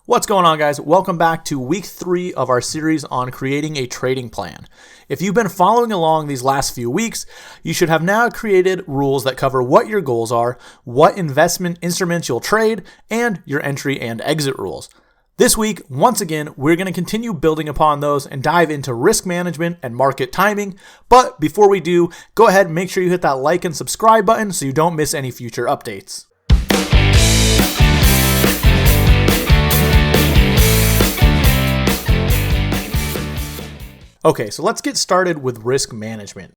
What's going on, guys? Welcome back to week 3 of our series on creating a trading plan. If you've been following along these last few weeks, you should have now created rules that cover what your goals are, what investment instruments you'll trade, and your entry and exit rules. This week, once again, we're going to continue building upon those and dive into risk management and market timing. But before we do, go ahead and make sure you hit that like and subscribe button so you don't miss any future updates. Okay, so let's get started with risk management.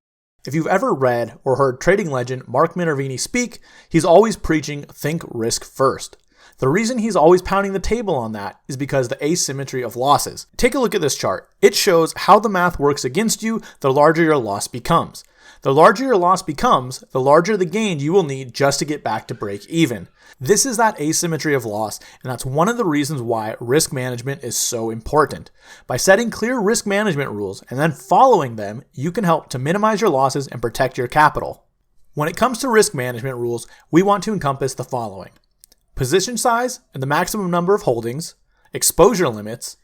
If you've ever read or heard trading legend Mark Minervini speak, he's always preaching think risk first. The reason he's always pounding the table on that is because the asymmetry of losses. Take a look at this chart. It shows how the math works against you the larger your loss becomes. The larger your loss becomes, the larger the gain you will need just to get back to break even. This is that asymmetry of loss, and that's one of the reasons why risk management is so important. By setting clear risk management rules and then following them, you can help to minimize your losses and protect your capital. When it comes to risk management rules, we want to encompass the following: position size and the maximum number of holdings, exposure limits,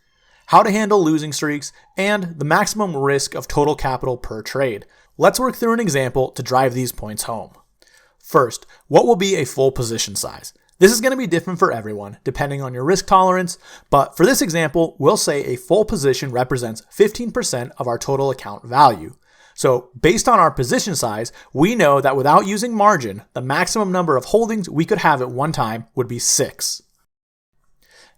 how to handle losing streaks, and the maximum risk of total capital per trade. Let's work through an example to drive these points home. First, what will be a full position size? This is going to be different for everyone, depending on your risk tolerance, but for this example, we'll say a full position represents 15% of our total account value. So based on our position size, we know that without using margin, the maximum number of holdings we could have at one time would be 6.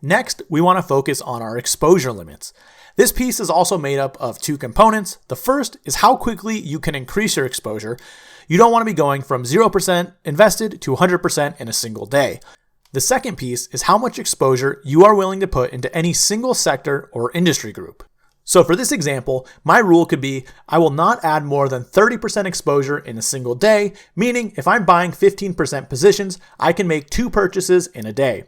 Next, we want to focus on our exposure limits. This piece is also made up of 2 components. The first is how quickly you can increase your exposure. You don't want to be going from 0% invested to 100% in a single day. The second piece is how much exposure you are willing to put into any single sector or industry group. So for this example, my rule could be I will not add more than 30% exposure in a single day, meaning if I'm buying 15% positions, I can make 2 purchases in a day.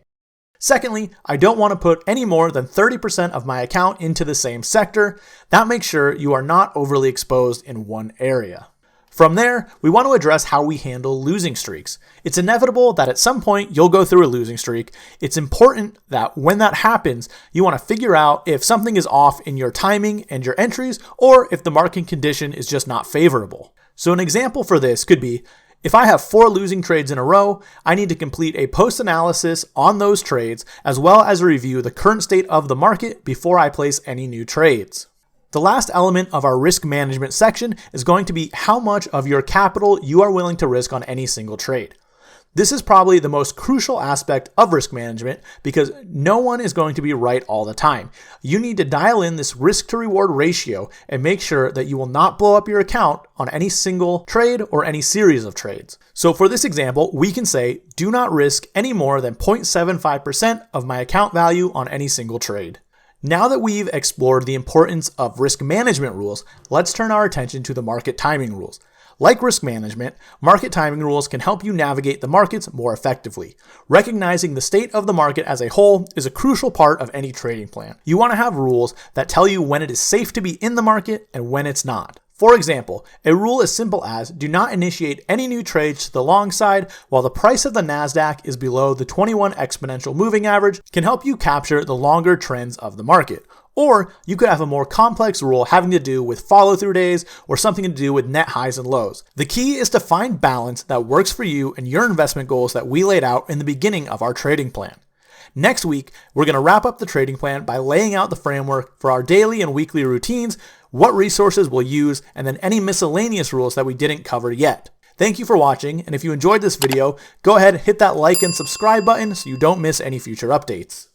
Secondly, I don't want to put any more than 30% of my account into the same sector. That makes sure you are not overly exposed in one area. From there, we want to address how we handle losing streaks. It's inevitable that at some point you'll go through a losing streak. It's important that when that happens, you want to figure out if something is off in your timing and your entries, or if the market condition is just not favorable. So an example for this could be, if I have 4 losing trades in a row, I need to complete a post-analysis on those trades, as well as review the current state of the market before I place any new trades. The last element of our risk management section is going to be how much of your capital you are willing to risk on any single trade. This is probably the most crucial aspect of risk management because no one is going to be right all the time. You need to dial in this risk to reward ratio and make sure that you will not blow up your account on any single trade or any series of trades. So for this example, we can say, do not risk any more than 0.75% of my account value on any single trade. Now that we've explored the importance of risk management rules, let's turn our attention to the market timing rules. Like risk management, market timing rules can help you navigate the markets more effectively. Recognizing the state of the market as a whole is a crucial part of any trading plan. You want to have rules that tell you when it is safe to be in the market and when it's not. For example, a rule as simple as do not initiate any new trades to the long side while the price of the NASDAQ is below the 21 exponential moving average can help you capture the longer trends of the market. Or you could have a more complex rule having to do with follow-through days or something to do with net highs and lows. The key is to find balance that works for you and your investment goals that we laid out in the beginning of our trading plan. Next week, we're going to wrap up the trading plan by laying out the framework for our daily and weekly routines, what resources we'll use, and then any miscellaneous rules that we didn't cover yet. Thank you for watching, and if you enjoyed this video, go ahead and hit that like and subscribe button so you don't miss any future updates.